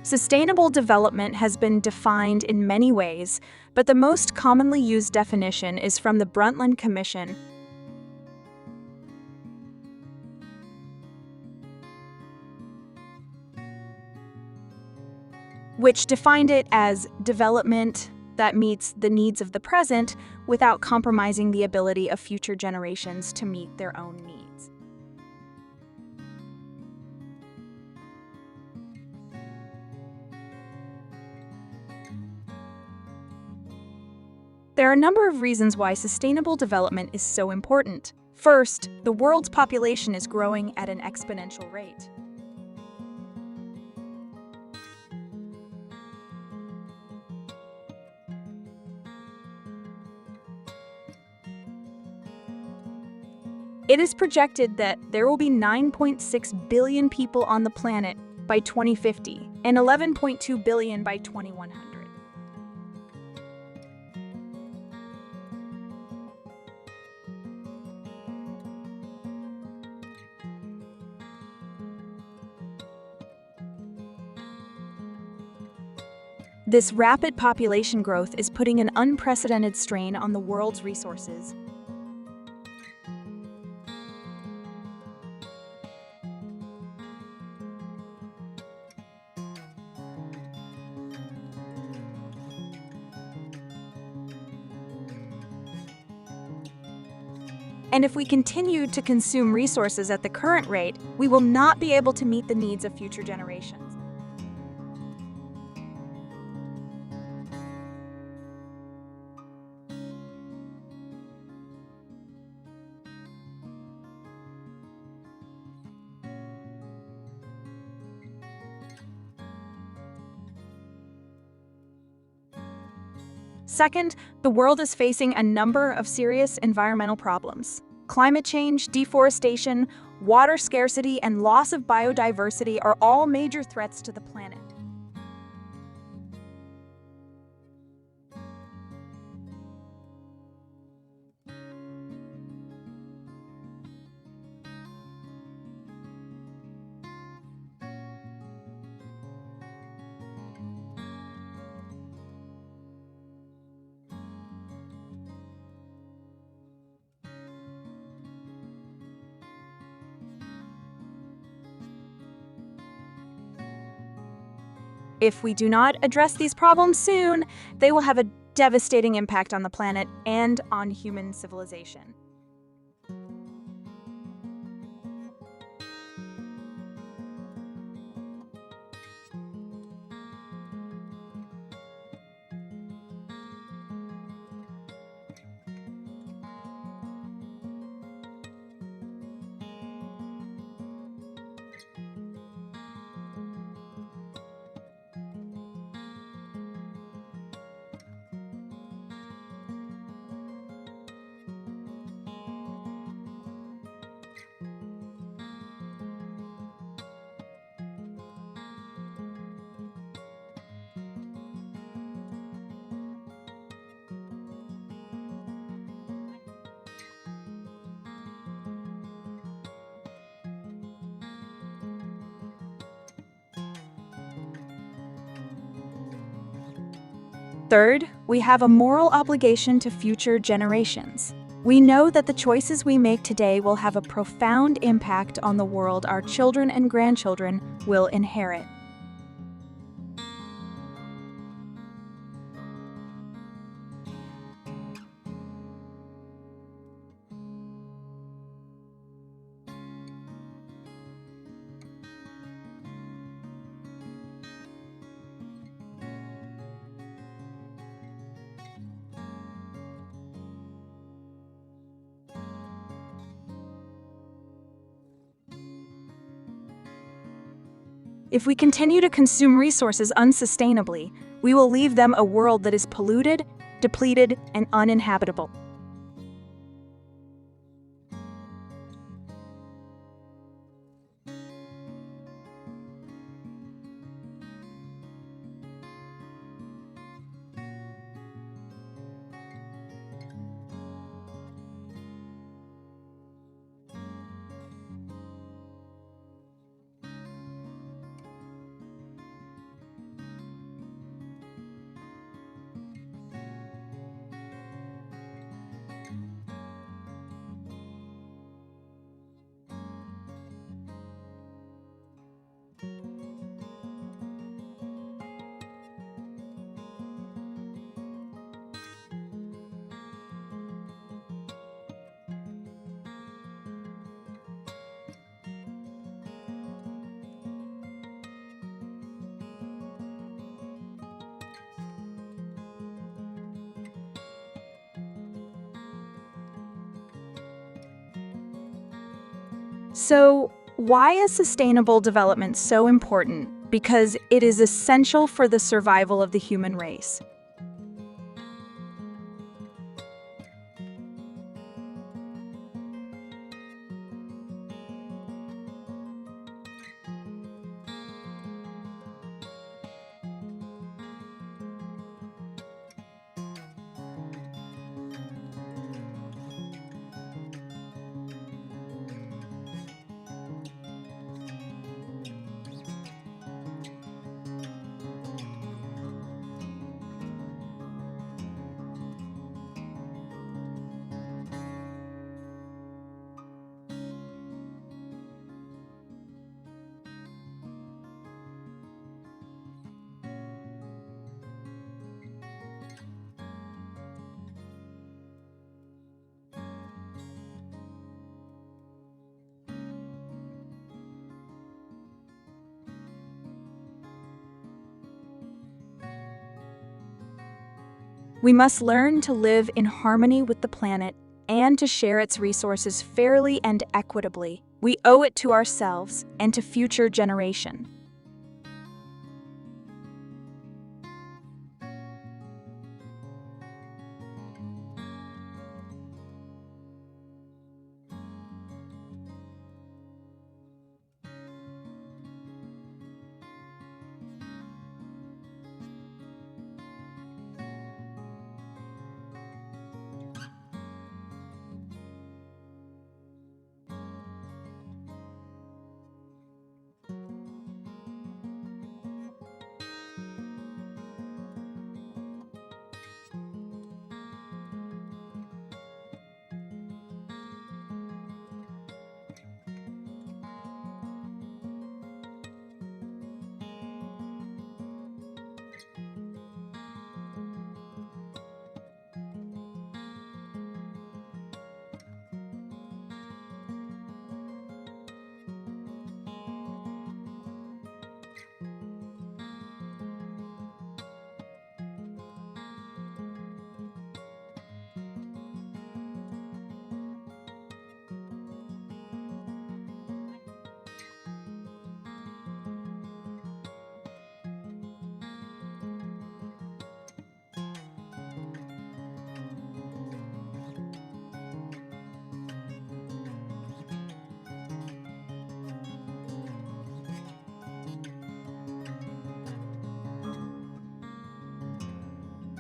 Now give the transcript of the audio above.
Sustainable development has been defined in many ways, but the most commonly used definition is from the Brundtland Commission, which defined it as development that meets the needs of the present without compromising the ability of future generations to meet their own needs. There are a number of reasons why sustainable development is so important. First, the world's population is growing at an exponential rate. It is projected that there will be 9.6 billion people on the planet by 2050 and 11.2 billion by 2100. This rapid population growth is putting an unprecedented strain on the world's resources. And if we continue to consume resources at the current rate, we will not be able to meet the needs of future generations. Second, the world is facing a number of serious environmental problems. Climate change, deforestation, water scarcity, and loss of biodiversity are all major threats to the planet. If we do not address these problems soon, they will have a devastating impact on the planet and on human civilization. Third, we have a moral obligation to future generations. We know that the choices we make today will have a profound impact on the world our children and grandchildren will inherit. If we continue to consume resources unsustainably, we will leave them a world that is polluted, depleted, and uninhabitable. So, why is sustainable development so important? Because it is essential for the survival of the human race. We must learn to live in harmony with the planet and to share its resources fairly and equitably. We owe it to ourselves and to future generations.